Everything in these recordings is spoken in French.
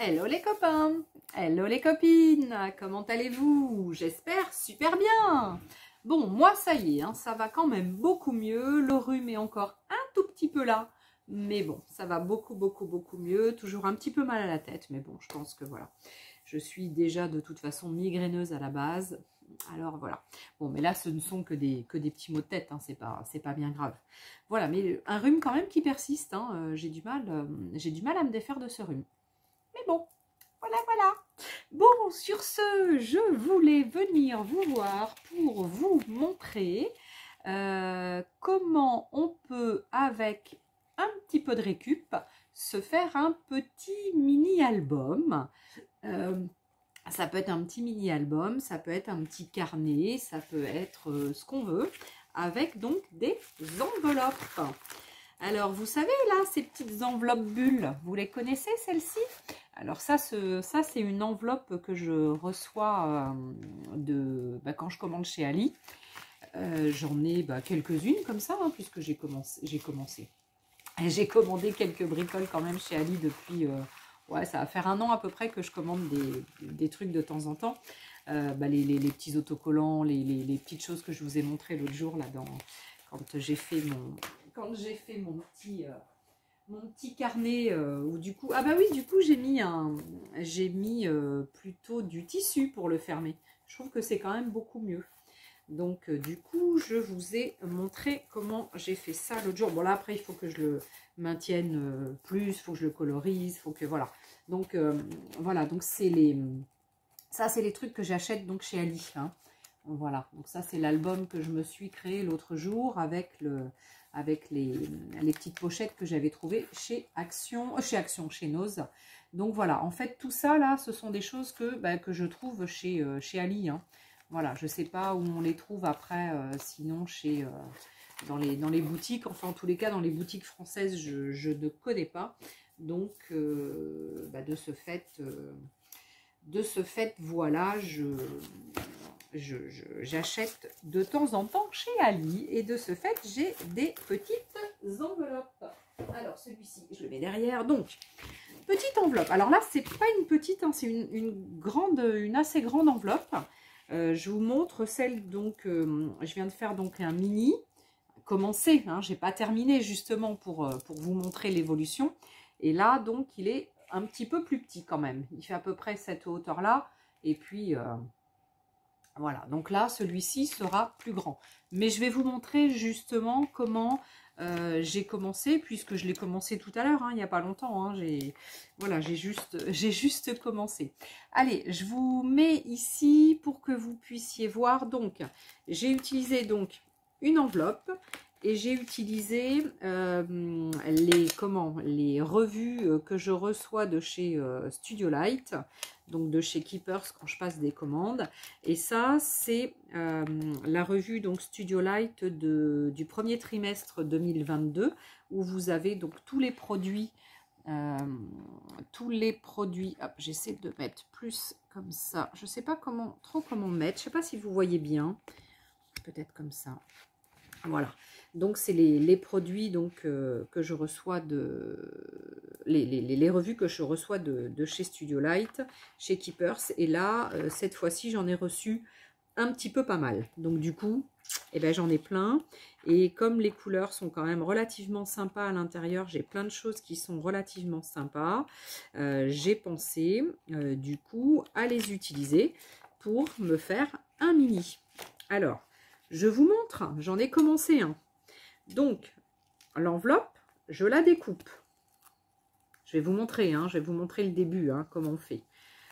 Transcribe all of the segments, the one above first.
Hello les copains, hello les copines, comment allez-vous? J'espère super bien. Bon, moi ça y est, hein, ça va quand même beaucoup mieux, le rhume est encore un tout petit peu là, mais bon, ça va beaucoup mieux, toujours un petit peu mal à la tête, mais bon, je pense que voilà, je suis déjà de toute façon migraineuse à la base, alors voilà. Bon, mais là ce ne sont que des petits maux de tête, hein, c'est pas bien grave. Voilà, mais un rhume quand même qui persiste, hein, j'ai du mal à me défaire de ce rhume. Mais bon, voilà. Bon, sur ce, je voulais venir vous voir pour vous montrer comment on peut, avec un petit peu de récup, se faire un petit mini-album. Ça peut être un petit mini-album, ça peut être un petit carnet, ça peut être ce qu'on veut, avec donc des enveloppes. Alors, vous savez, là, ces petites enveloppes bulles, vous les connaissez, celles-ci? Alors, ça c'est une enveloppe que je reçois quand je commande chez Ali. J'en ai quelques-unes comme ça, hein, puisque j'ai commencé. J'ai commandé quelques bricoles quand même chez Ali depuis... ouais, ça va faire un an à peu près que je commande des trucs de temps en temps. Les petits autocollants, les petites choses que je vous ai montrées l'autre jour, là, quand j'ai fait mon petit carnet où du coup, ah bah oui, du coup j'ai mis plutôt du tissu pour le fermer. Je trouve que c'est quand même beaucoup mieux. Donc du coup je vous ai montré comment j'ai fait ça l'autre jour. Bon là après il faut que je le maintienne plus, il faut que je le colorise, il faut que voilà. Donc voilà, donc c'est les trucs que j'achète donc chez Ali, hein. Voilà, donc ça c'est l'album que je me suis créé l'autre jour avec les petites pochettes que j'avais trouvées chez Nose. Donc voilà, en fait tout ça là, ce sont des choses que je trouve chez Ali, hein. Voilà, je ne sais pas où on les trouve après, sinon dans les boutiques, enfin en tous les cas dans les boutiques françaises, je ne connais pas. Donc de ce fait, voilà, j'achète de temps en temps chez Ali et de ce fait j'ai des petites enveloppes. Alors celui-ci je le mets derrière, donc petite enveloppe. Alors là c'est pas une petite, hein, c'est une assez grande enveloppe. Je vous montre celle donc je viens de faire donc un mini commencé, hein, j'ai pas terminé justement pour vous montrer l'évolution. Et là donc il est un petit peu plus petit quand même, il fait à peu près cette hauteur là et puis voilà, donc là, celui-ci sera plus grand. Mais je vais vous montrer justement comment j'ai commencé, puisque je l'ai commencé tout à l'heure, hein, il n'y a pas longtemps. Hein, j'ai juste commencé. Allez, je vous mets ici pour que vous puissiez voir. Donc, j'ai utilisé donc une enveloppe et j'ai utilisé les revues que je reçois de chez Studio Light, donc de chez Keepers quand je passe des commandes. Et ça, c'est la revue donc Studio Light du premier trimestre 2022, où vous avez donc tous les produits. Hop, j'essaie de mettre plus comme ça. Je ne sais pas trop comment mettre. Je ne sais pas si vous voyez bien. Peut-être comme ça. Voilà, donc c'est les produits donc, que je reçois les revues que je reçois de chez Studio Light, chez Keepers. Et là, cette fois-ci, j'en ai reçu un petit peu pas mal. Donc du coup, j'en ai plein. Et comme les couleurs sont quand même relativement sympas à l'intérieur, j'ai plein de choses qui sont relativement sympas. J'ai pensé, du coup, à les utiliser pour me faire un mini. Alors, je vous montre, j'en ai commencé un. Donc, l'enveloppe, je la découpe. Je vais vous montrer, hein, je vais vous montrer le début, hein, comment on fait.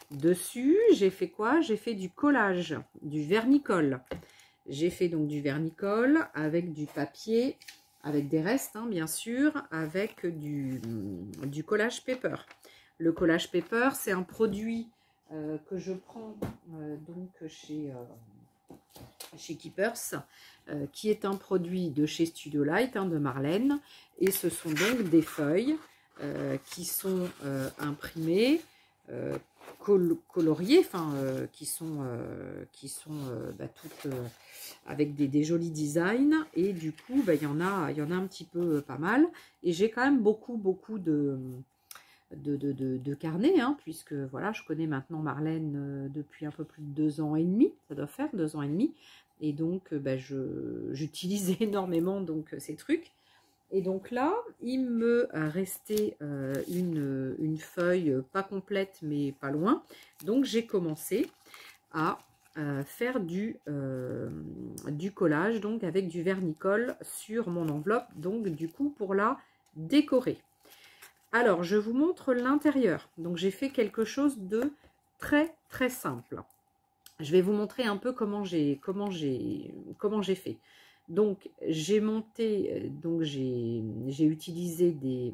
Dessus, j'ai fait quoi? J'ai fait du collage, du vernicole. J'ai fait donc du vernicole avec du papier, avec des restes, hein, bien sûr, avec du collage paper. Le collage paper, c'est un produit que je prends donc chez Keepers, qui est un produit de chez Studio Light, hein, de Marlène. Et ce sont donc des feuilles qui sont imprimées, coloriées, enfin qui sont toutes avec des jolis designs. Et du coup, il y en a un petit peu pas mal. Et j'ai quand même beaucoup de carnet, hein, puisque voilà, je connais maintenant Marlène depuis un peu plus de 2 ans et demi, ça doit faire 2 ans et demi, et donc j'utilise énormément donc ces trucs. Et donc là, il me restait une feuille pas complète, mais pas loin. Donc j'ai commencé à faire du collage, donc avec du vernicole sur mon enveloppe, donc du coup pour la décorer. Alors, je vous montre l'intérieur. Donc j'ai fait quelque chose de très très simple. Je vais vous montrer un peu comment j'ai fait. Donc j'ai monté, donc j'ai utilisé des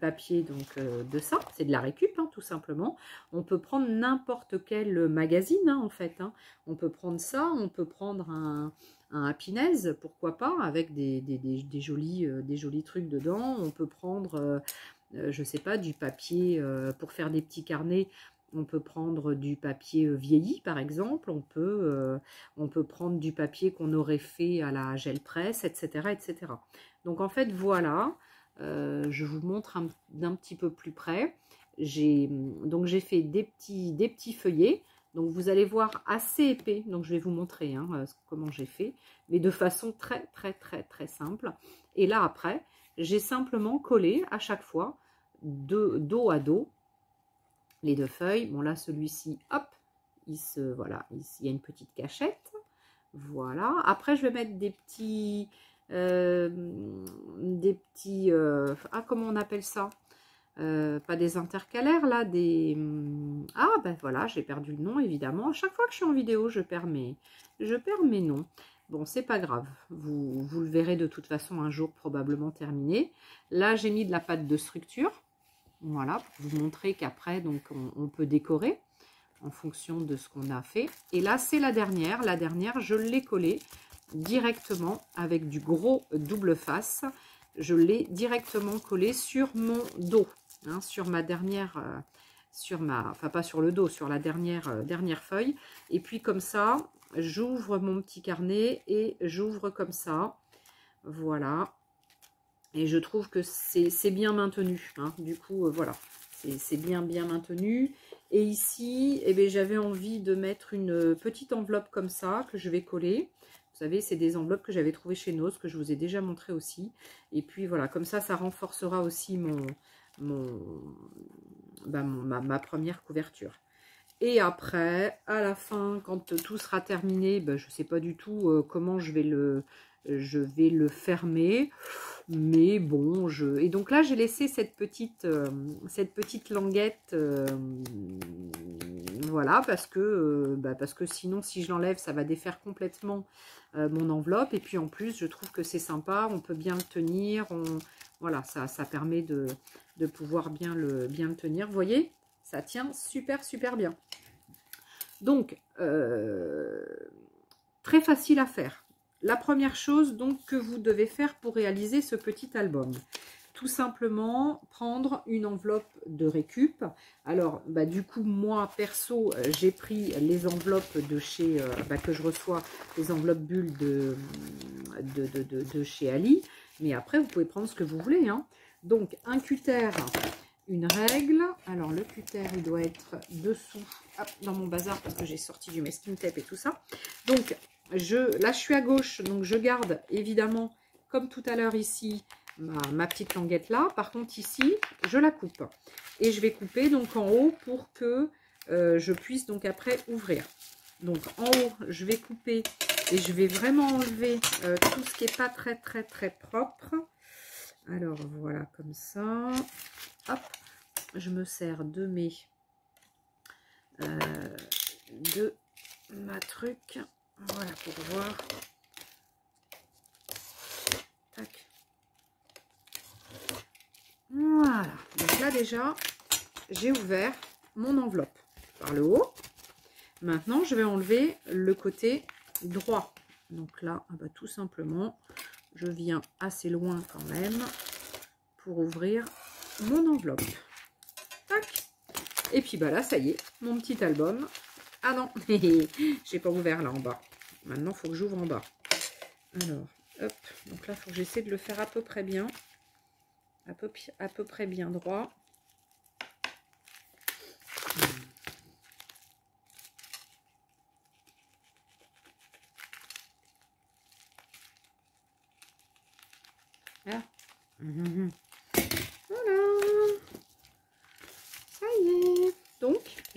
papiers donc de ça, c'est de la récup hein, tout simplement. On peut prendre n'importe quel magazine hein, en fait. Hein. On peut prendre ça, on peut prendre un Happiness, pourquoi pas, avec des jolis trucs dedans. On peut prendre, je sais pas, du papier pour faire des petits carnets. On peut prendre du papier vieilli, par exemple. On peut prendre du papier qu'on aurait fait à la gel presse, etc., etc. Donc, en fait, voilà. Je vous montre d'un petit peu plus près. J'ai fait des petits feuillets. Donc, vous allez voir assez épais. Donc, je vais vous montrer hein, comment j'ai fait. Mais de façon très, très, très, très simple. Et là, après, j'ai simplement collé à chaque fois, dos à dos, les 2 feuilles. Bon là celui-ci, hop, il y a une petite cachette. Voilà. Après je vais mettre des petits comment on appelle ça, pas des intercalaires là, des ben voilà, j'ai perdu le nom évidemment. À chaque fois que je suis en vidéo, je perds mes noms. Bon, c'est pas grave, vous le verrez de toute façon un jour probablement terminé. Là j'ai mis de la pâte de structure. Voilà, pour vous montrer qu'après, donc, on peut décorer en fonction de ce qu'on a fait. Et là, c'est la dernière. La dernière, je l'ai collée directement avec du gros double face. Je l'ai directement collée sur mon dos, hein, sur ma dernière, enfin pas sur le dos, sur la dernière feuille. Et puis comme ça, j'ouvre mon petit carnet et j'ouvre comme ça. Voilà. Et je trouve que c'est bien maintenu. Hein. Du coup, voilà, c'est bien maintenu. Et ici, eh j'avais envie de mettre une petite enveloppe comme ça, que je vais coller. Vous savez, c'est des enveloppes que j'avais trouvées chez Nose, que je vous ai déjà montré aussi. Et puis voilà, comme ça renforcera aussi ma première couverture. Et après, à la fin, quand tout sera terminé, je ne sais pas du tout comment je vais le fermer. Mais bon, et donc là, j'ai laissé cette petite languette, voilà, parce que sinon, si je l'enlève, ça va défaire complètement mon enveloppe. Et puis en plus, je trouve que c'est sympa, on peut bien le tenir. Voilà, ça permet de pouvoir bien le tenir. Vous voyez, ça tient super, super bien. Donc, très facile à faire. La première chose donc que vous devez faire pour réaliser ce petit album, tout simplement prendre une enveloppe de récup. Alors du coup moi perso j'ai pris les enveloppes de chez que je reçois, les enveloppes bulles de chez Ali, mais après vous pouvez prendre ce que vous voulez hein. Donc un cutter, une règle. Alors le cutter il doit être dessous, hop, dans mon bazar parce que j'ai sorti du masking tape et tout ça. Donc là je suis à gauche, donc je garde évidemment comme tout à l'heure ici ma petite languette là. Par contre ici je la coupe et je vais couper donc en haut pour que je puisse donc après ouvrir. Donc en haut je vais couper et je vais vraiment enlever tout ce qui n'est pas très très très propre. Alors voilà, comme ça, hop, je me sers de ma truc. Voilà, pour voir. Tac. Voilà. Donc là, déjà, j'ai ouvert mon enveloppe par le haut. Maintenant, je vais enlever le côté droit. Donc là, tout simplement, je viens assez loin quand même pour ouvrir mon enveloppe. Tac. Et puis, là, ça y est, mon petit album. Ah non, j'ai pas ouvert là en bas. Maintenant, il faut que j'ouvre en bas. Alors, hop. Donc là, il faut que j'essaie de le faire à peu près bien. À peu près bien droit.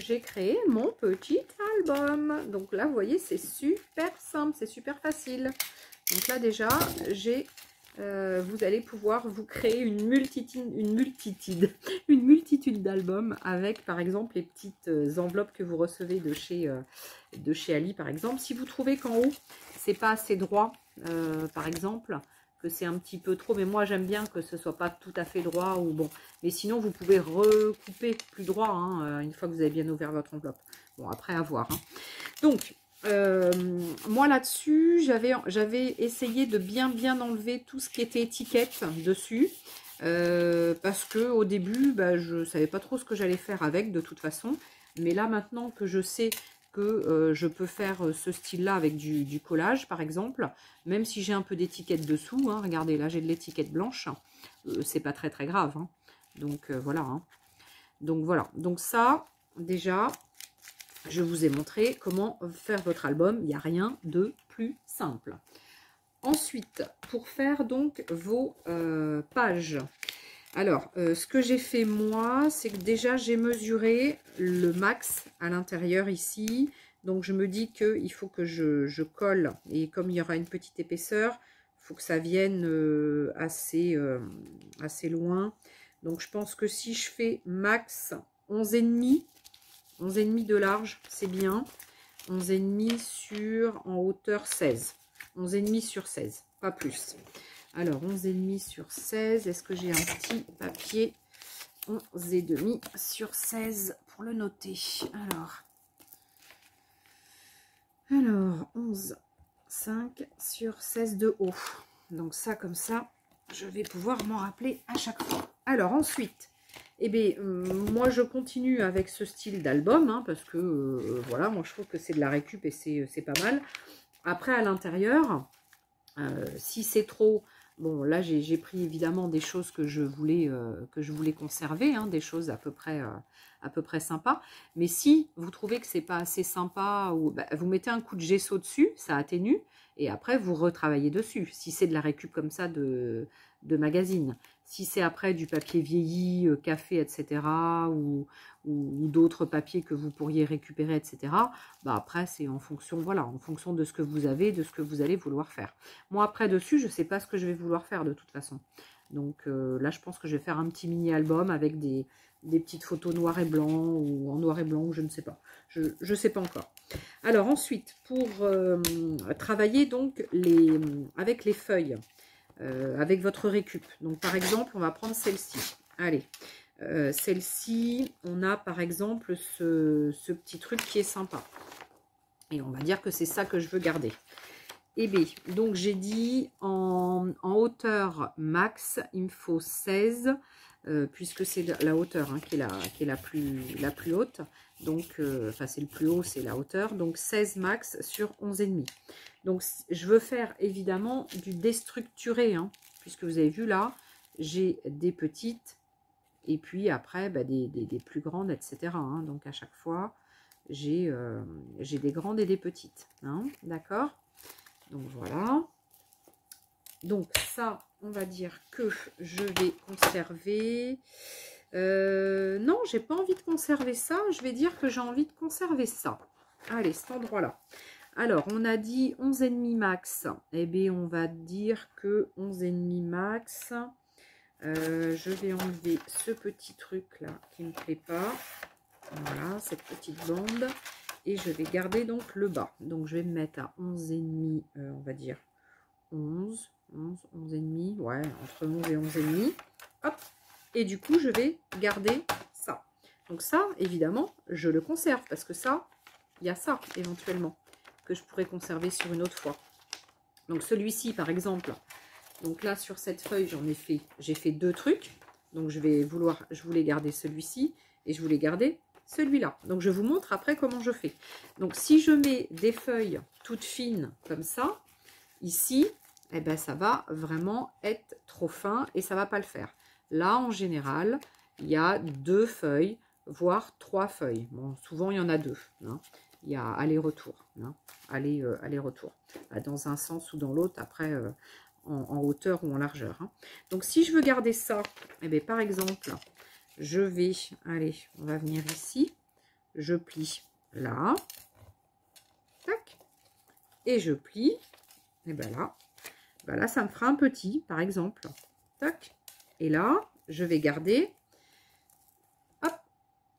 j'ai créé mon petit album. Donc là, vous voyez, c'est super simple, c'est super facile. Donc là, déjà, vous allez pouvoir vous créer une multitude d'albums avec, par exemple, les petites enveloppes que vous recevez de chez Ali, par exemple. Si vous trouvez qu'en haut, c'est pas assez droit, par exemple, que c'est un petit peu trop, mais moi j'aime bien que ce soit pas tout à fait droit, ou bon, mais sinon vous pouvez recouper plus droit, hein, une fois que vous avez bien ouvert votre enveloppe. Bon, après à voir, hein. Donc moi là-dessus, j'avais essayé de bien enlever tout ce qui était étiquette dessus, parce que au début, bah, je savais pas trop ce que j'allais faire avec de toute façon, mais là maintenant que je sais que je peux faire ce style-là avec du collage, par exemple, même si j'ai un peu d'étiquette dessous, hein, regardez, là j'ai de l'étiquette blanche, c'est pas très grave, hein. Donc voilà, hein. Donc voilà, donc ça, déjà, je vous ai montré comment faire votre album, il n'y a rien de plus simple. Ensuite, pour faire donc vos pages, alors, ce que j'ai fait moi, c'est que déjà j'ai mesuré le max à l'intérieur ici. Donc je me dis qu'il faut que je colle. Et comme il y aura une petite épaisseur, il faut que ça vienne assez loin. Donc je pense que si je fais max 11,5 de large, c'est bien. 11,5 en hauteur 16. 11,5 sur 16, pas plus. Alors, 11,5 sur 16. Est-ce que j'ai un petit papier 11,5 sur 16 pour le noter? Alors 11,5 sur 16 de haut. Donc ça, comme ça, je vais pouvoir m'en rappeler à chaque fois. Alors ensuite, eh bien, moi je continue avec ce style d'album, hein, parce que voilà, moi je trouve que c'est de la récup et c'est pas mal. Après, à l'intérieur, si c'est trop... Bon, là, j'ai pris évidemment des choses que je voulais conserver, hein, des choses à peu près sympas. Mais si vous trouvez que c'est pas assez sympa, ou, bah, vous mettez un coup de gesso dessus, ça atténue, et après, vous retravaillez dessus. Si c'est de la récup comme ça de magazine. Si c'est après du papier vieilli, café, etc., ou d'autres papiers que vous pourriez récupérer, etc., bah après, c'est en fonction, voilà, en fonction de ce que vous avez, de ce que vous allez vouloir faire. Moi, après, dessus, je ne sais pas ce que je vais vouloir faire de toute façon. Donc là, je pense que je vais faire un petit mini-album avec des petites photos noir et blanc, ou en noir et blanc, ou je ne sais pas. Je ne sais pas encore. Alors ensuite, pour travailler donc avec les feuilles, avec votre récup. Donc par exemple, on va prendre celle-ci. Allez, celle-ci, on a par exemple ce petit truc qui est sympa. Et on va dire que c'est ça que je veux garder. Et bien, donc j'ai dit en hauteur max, il me faut 16, puisque c'est la hauteur, hein, qui est la plus haute. Donc, enfin c'est le plus haut, c'est la hauteur. Donc 16 max sur 11,5. Donc je veux faire évidemment du déstructuré, hein, puisque vous avez vu là, j'ai des petites, et puis après bah, des plus grandes, etc. hein. Donc à chaque fois, j'ai des grandes et des petites. Hein, d'accord? Donc voilà. Donc ça, on va dire que je vais conserver. Non, j'ai pas envie de conserver ça. Je vais dire que j'ai envie de conserver ça. Allez, cet endroit-là. Alors, on a dit 11,5 max. Eh bien, on va dire que 11,5 max. Je vais enlever ce petit truc-là qui ne me plaît pas. Voilà, cette petite bande. Et je vais garder donc le bas. Donc, je vais me mettre à 11,5, on va dire 11, 11,5. Ouais, entre 11 et 11,5. Hop. Et du coup, je vais garder ça. Donc ça, évidemment, je le conserve parce que ça, il y a ça éventuellement que je pourrais conserver sur une autre fois. Donc celui-ci, par exemple, donc là, sur cette feuille, j'ai fait deux trucs. Donc je voulais garder celui-ci et je voulais garder celui-là. Donc je vous montre après comment je fais. Donc si je mets des feuilles toutes fines comme ça, ici, eh ben, ça va vraiment être trop fin et ça va pas le faire. Là, en général, il y a 2 feuilles, voire 3 feuilles. Bon, souvent, il y en a 2. Hein. Il y a aller-retour. Hein. Aller-retour. Dans un sens ou dans l'autre, après, en hauteur ou en largeur. Hein. Donc, si je veux garder ça, eh bien, par exemple, je vais... Allez, on va venir ici. je plie là, tac, et je plie, et ben là, ça me fera un petit, par exemple, tac, et là, je vais garder, hop,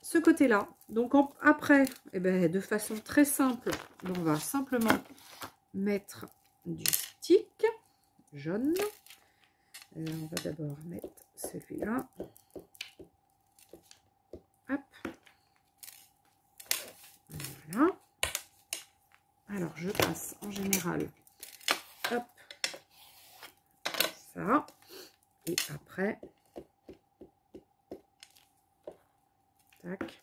ce côté-là. Donc après, et ben, de façon très simple, on va simplement mettre du stick jaune. On va d'abord mettre celui-là. Hop. Voilà. Alors, je passe en général, hop, ça. Et après, tac.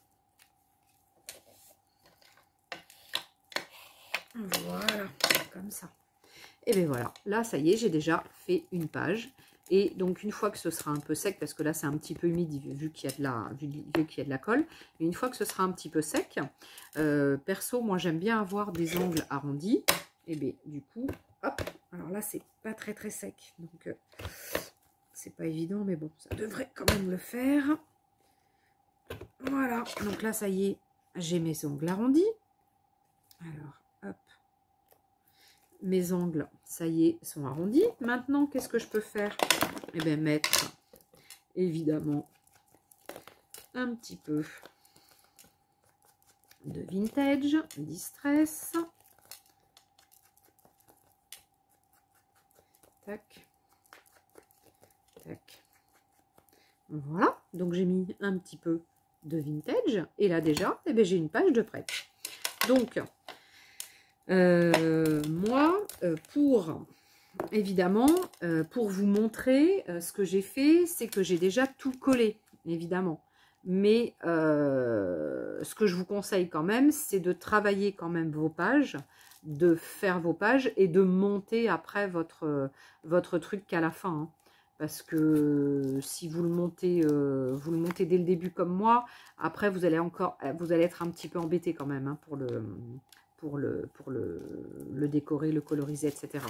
Voilà, comme ça. Et bien voilà, là, ça y est, j'ai déjà fait une page. Et donc, une fois que ce sera un peu sec, parce que là, c'est un petit peu humide vu qu'il y a de la colle. Et une fois que ce sera un petit peu sec, perso, moi, j'aime bien avoir des angles arrondis. Et bien, du coup, hop. Alors là, c'est pas très, très sec. Donc, c'est pas évident, mais bon, ça devrait quand même le faire. Voilà. Donc là, ça y est, j'ai mes ongles arrondis. Alors, hop. Mes angles, ça y est, sont arrondis. Maintenant, qu'est-ce que je peux faire? Eh bien, mettre, évidemment, un petit peu de Vintage Distress. Tac. Tac. Voilà. Donc, j'ai mis un petit peu de Vintage. Et là, déjà, eh bien, j'ai une page de prête. Donc, moi, évidemment, pour vous montrer ce que j'ai fait, c'est que j'ai déjà tout collé, évidemment. Mais ce que je vous conseille quand même, c'est de travailler quand même vos pages, de faire vos pages et de monter après votre truc qu'à la fin. Hein. Parce que si vous le montez dès le début comme moi, après vous allez être un petit peu embêté quand même hein, pour le décorer, le coloriser, etc.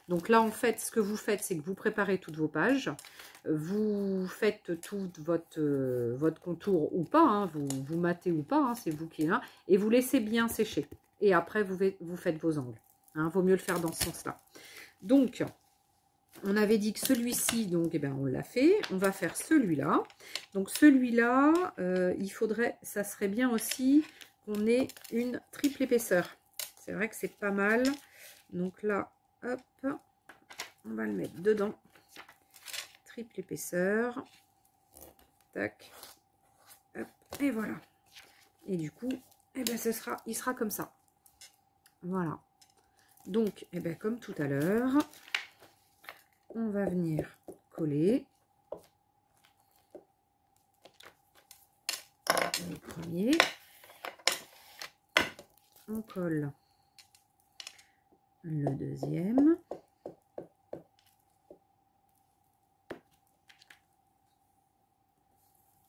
Donc là, en fait, ce que vous faites, c'est que vous préparez toutes vos pages. Vous faites tout votre contour ou pas, hein, vous matez ou pas, hein, c'est vous qui là, et vous laissez bien sécher. Et après, vous faites vos angles. Hein, vaut mieux le faire dans ce sens-là. Donc, on avait dit que celui-ci, donc, eh ben, on l'a fait. On va faire celui-là. Donc, celui-là, ça serait bien aussi qu'on ait une triple épaisseur. C'est vrai que c'est pas mal. Donc là, hop, on va le mettre dedans. Triple épaisseur. Tac. Hop, et voilà. Et du coup, eh ben, il sera comme ça. Voilà. Donc, eh ben, comme tout à l'heure, on va venir coller le premier. On colle le deuxième.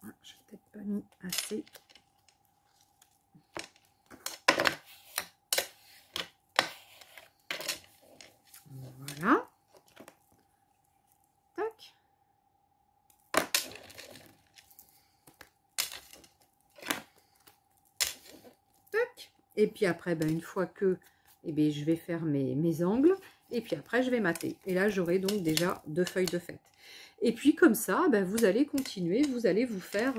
Ah, je n'ai peut-être pas mis assez. Voilà. Tac. Tac. Et puis après, ben, une fois que eh bien, je vais faire mes angles, et puis après je vais mater. Et là j'aurai donc déjà 2 feuilles de fête. Et puis comme ça, ben, vous allez continuer, vous allez vous faire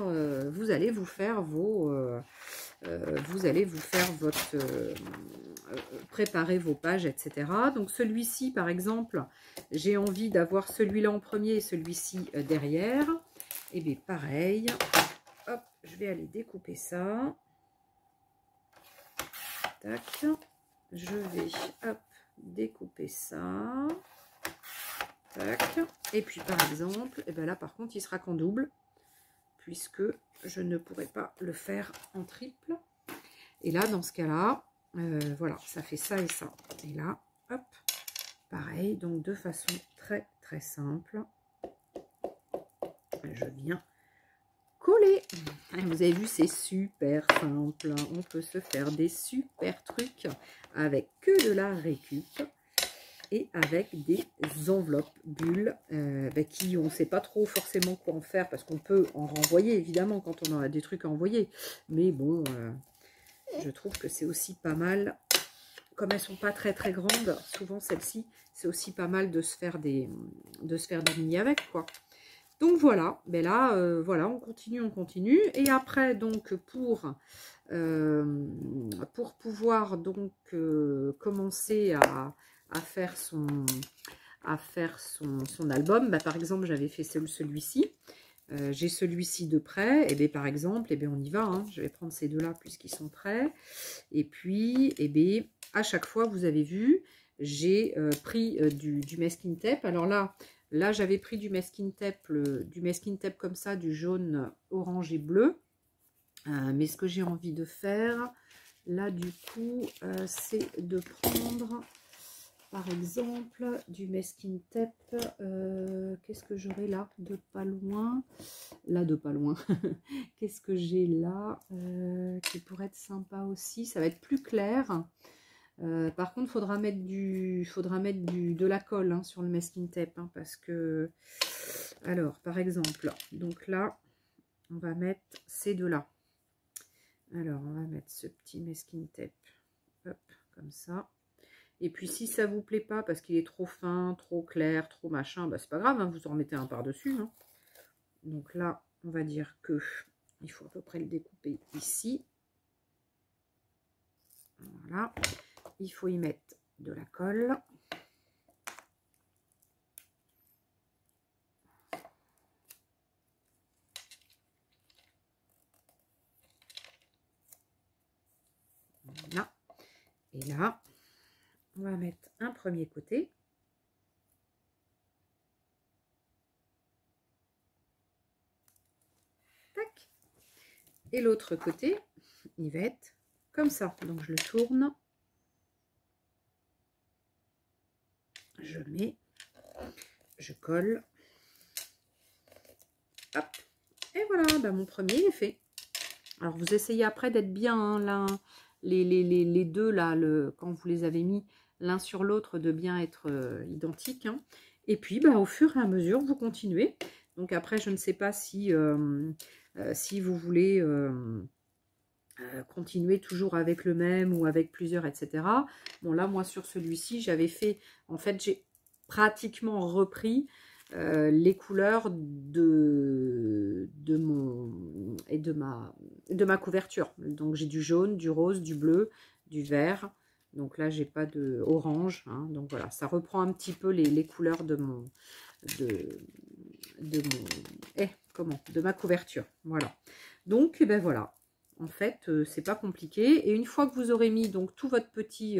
préparer vos pages, etc. Donc celui-ci par exemple, j'ai envie d'avoir celui-là en premier et celui-ci derrière. Et bien pareil, hop, je vais aller découper ça. Tac. Je vais hop, découper ça. Tac. Et puis par exemple, et ben là par contre il sera qu'en double, puisque je ne pourrai pas le faire en triple. Et là dans ce cas-là, voilà, ça fait ça et ça. Et là, hop, pareil, donc de façon très très simple, je viens coller. Vous avez vu, c'est super simple. On peut se faire des super trucs avec que de la récup et avec des enveloppes bulles qui on ne sait pas trop forcément quoi en faire parce qu'on peut en renvoyer évidemment quand on a des trucs à envoyer. Mais bon, Je trouve que c'est aussi pas mal. Comme elles sont pas très très grandes, souvent celles-ci, c'est aussi pas mal de se faire des mini avec, quoi. Donc voilà, ben là, voilà, on continue, on continue. Et après, donc, pour pouvoir donc commencer à faire son album, bah, par exemple, j'avais fait celui-ci. J'ai celui-ci de près, et bien par exemple, et bien on y va, hein. Je vais prendre ces deux-là puisqu'ils sont prêts. Et puis, et bien, à chaque fois, vous avez vu, j'ai pris du masking tape. Alors là j'avais pris du masking tape comme ça, du jaune, orange et bleu. Mais ce que j'ai envie de faire, là, du coup, c'est de prendre... Par exemple, du masking tape, qu'est-ce que j'aurai là de pas loin? Là, de pas loin. Qu'est-ce que j'ai là qui pourrait être sympa aussi? Ça va être plus clair. Par contre, faudra mettre de la colle, hein, sur le masking tape, hein, parce que... Alors, par exemple, donc là, on va mettre ces deux-là. Alors, on va mettre ce petit masking tape, hop, comme ça. Et puis si ça vous plaît pas parce qu'il est trop fin, trop clair, trop machin, bah c'est pas grave, hein, vous en remettez un par-dessus. Hein. Donc là, on va dire que il faut à peu près le découper ici. Voilà. Il faut y mettre de la colle. Voilà. Et là, on va mettre un premier côté. Tac. Et l'autre côté, il va être comme ça. Donc je le tourne. Je mets. Je colle. Hop. Et voilà, bah, mon premier il est fait. Alors vous essayez après d'être bien, hein, les deux là, quand vous les avez mis l'un sur l'autre, de bien être identiques. Hein. Et puis bah, au fur et à mesure, vous continuez. Donc après, je ne sais pas si vous voulez continuer toujours avec le même ou avec plusieurs, etc. Bon là, moi sur celui-ci, j'avais fait, en fait, j'ai pratiquement repris les couleurs de ma couverture. Donc j'ai du jaune, du rose, du bleu, du vert. Donc là j'ai pas de orange. Hein. Donc voilà, ça reprend un petit peu les couleurs de ma couverture. Voilà. Donc ben voilà. En fait, c'est pas compliqué. Et une fois que vous aurez mis donc tout votre petit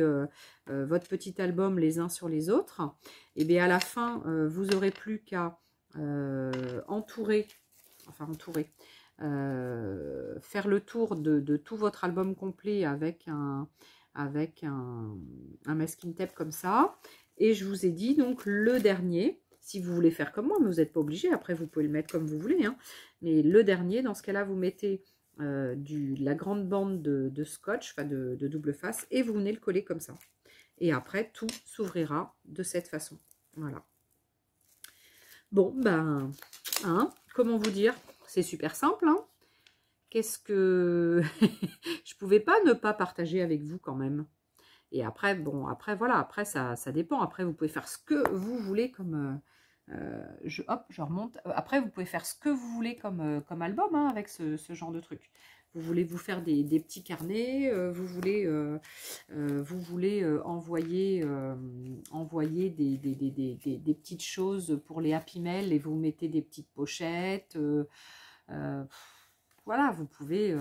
album les uns sur les autres, et bien à la fin, vous aurez plus qu'à entourer, faire le tour de tout votre album complet avec un masking tape comme ça. Et je vous ai dit donc le dernier, si vous voulez faire comme moi, mais vous n'êtes pas obligé, après vous pouvez le mettre comme vous voulez. Hein. Mais le dernier, dans ce cas-là, vous mettez la grande bande de scotch, enfin de double face, et vous venez le coller comme ça. Et après, tout s'ouvrira de cette façon. Voilà. Bon, ben, hein, comment vous dire? C'est super simple, hein. Qu'est-ce que... je pouvais pas ne pas partager avec vous quand même. Et après, bon, après, voilà, après, ça dépend. Après, vous pouvez faire ce que vous voulez comme... hop, je remonte. Après, vous pouvez faire ce que vous voulez comme album, hein, avec ce genre de truc. Vous voulez vous faire des petits carnets, vous voulez envoyer des petites choses pour les Happy Mail et vous mettez des petites pochettes. Voilà, vous pouvez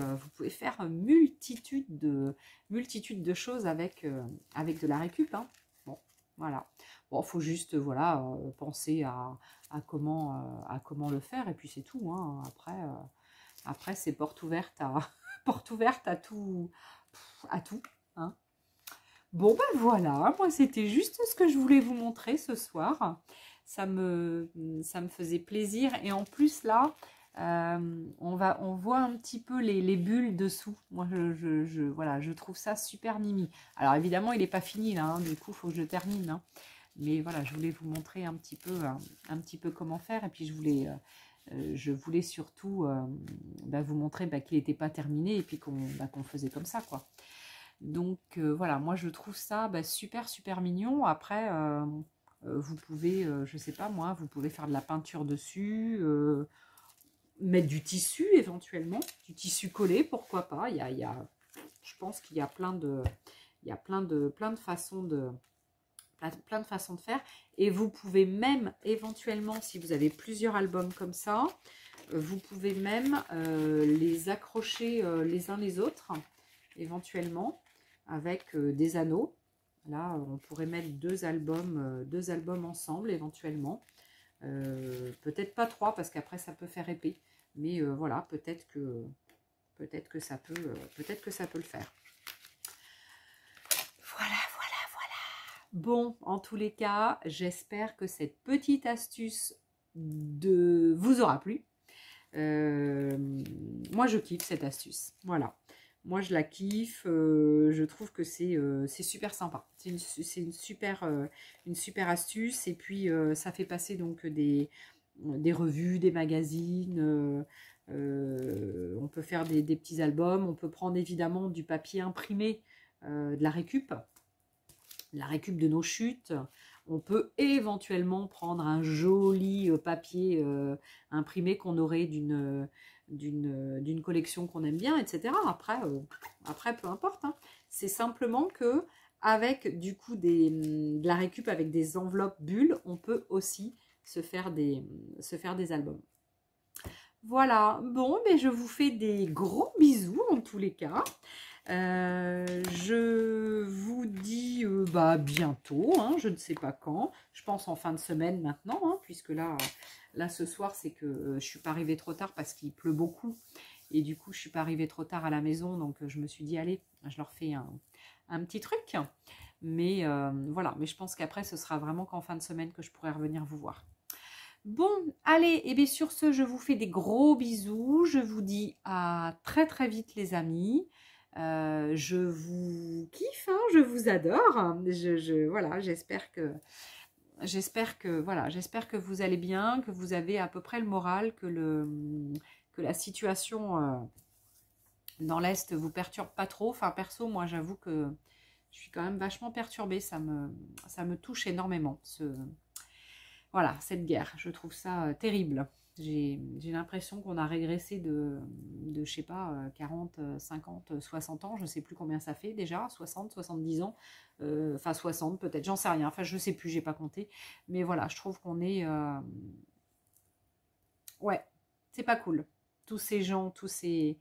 faire multitude de choses avec de la récup. Hein. Bon, voilà. Bon, il faut juste voilà, penser à comment le faire et puis c'est tout. Hein. Après c'est porte ouverte à tout. Hein. Bon, ben voilà, moi c'était juste ce que je voulais vous montrer ce soir. Ça me faisait plaisir et en plus là, on voit un petit peu les bulles dessous. Moi, voilà, je trouve ça super mimi. Alors évidemment, il n'est pas fini là, hein, du coup, il faut que je le termine. Hein. Mais voilà, je voulais vous montrer un petit peu comment faire. Et puis, je voulais je voulais surtout vous montrer qu'il n'était pas terminé et puis qu'on faisait comme ça, quoi. Donc voilà, moi je trouve ça super super mignon. Après, vous pouvez, je sais pas moi, vous pouvez faire de la peinture dessus, mettre du tissu éventuellement, du tissu collé, pourquoi pas. Je pense qu'il y a plein de façons de faire. Et vous pouvez même éventuellement, si vous avez plusieurs albums comme ça, vous pouvez même les accrocher les uns les autres, éventuellement, avec des anneaux. Là, on pourrait mettre deux albums ensemble, éventuellement. Peut-être pas 3, parce qu'après, ça peut faire épais. Mais voilà, peut-être que ça peut le faire. Voilà. Bon, en tous les cas, j'espère que cette petite astuce vous aura plu. Moi, je kiffe cette astuce. Voilà. Moi, je la kiffe. Je trouve que c'est super sympa. C'est une super astuce. Et puis, ça fait passer donc des revues, des magazines. On peut faire des petits albums. On peut prendre évidemment du papier imprimé, de la récup de nos chutes. On peut éventuellement prendre un joli papier imprimé qu'on aurait d'une collection qu'on aime bien, etc. Après, peu importe. Hein. C'est simplement que avec du coup de la récup avec des enveloppes bulles, on peut aussi se faire des albums. Voilà. Bon, mais je vous fais des gros bisous en tous les cas. Je vous dis bientôt, hein, je ne sais pas quand, je pense en fin de semaine maintenant, hein, puisque là ce soir c'est que je suis pas arrivée trop tard parce qu'il pleut beaucoup et du coup je suis pas arrivée trop tard à la maison, donc je me suis dit allez, je leur fais un petit truc, mais voilà, mais je pense qu'après ce sera vraiment qu'en fin de semaine que je pourrai revenir vous voir. Bon, allez, et bien sur ce, je vous fais des gros bisous, je vous dis à très très vite les amis. Je vous kiffe, hein, je vous adore. Voilà, j'espère que vous allez bien, que vous avez à peu près le moral, que la situation dans l'Est vous perturbe pas trop. Enfin, perso, moi, j'avoue que je suis quand même vachement perturbée. Ça me touche énormément, voilà, cette guerre. Je trouve ça terrible. J'ai l'impression qu'on a régressé de je sais pas, 40, 50, 60 ans, je ne sais plus combien ça fait déjà, 60, 70 ans, enfin 60 peut-être, j'en sais rien, enfin je ne sais plus, j'ai pas compté, mais voilà, je trouve qu'on est, ouais, c'est pas cool, tous ces gens, tous ces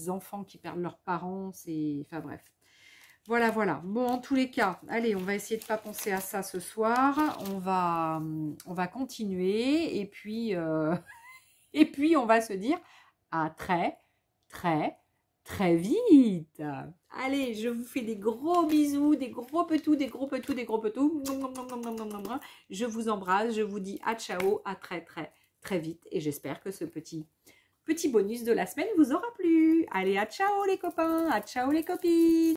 enfants qui perdent leurs parents, enfin bref. Voilà, voilà. Bon, en tous les cas, allez, on va essayer de ne pas penser à ça ce soir. On va continuer. Et puis, on va se dire à très, très, très vite. Allez, je vous fais des gros bisous, des gros petous, des gros petous, des gros petous. Je vous embrasse. Je vous dis à ciao, à très, très, très vite. Et j'espère que ce petit bonus de la semaine vous aura plu. Allez, à ciao les copains, à ciao les copines.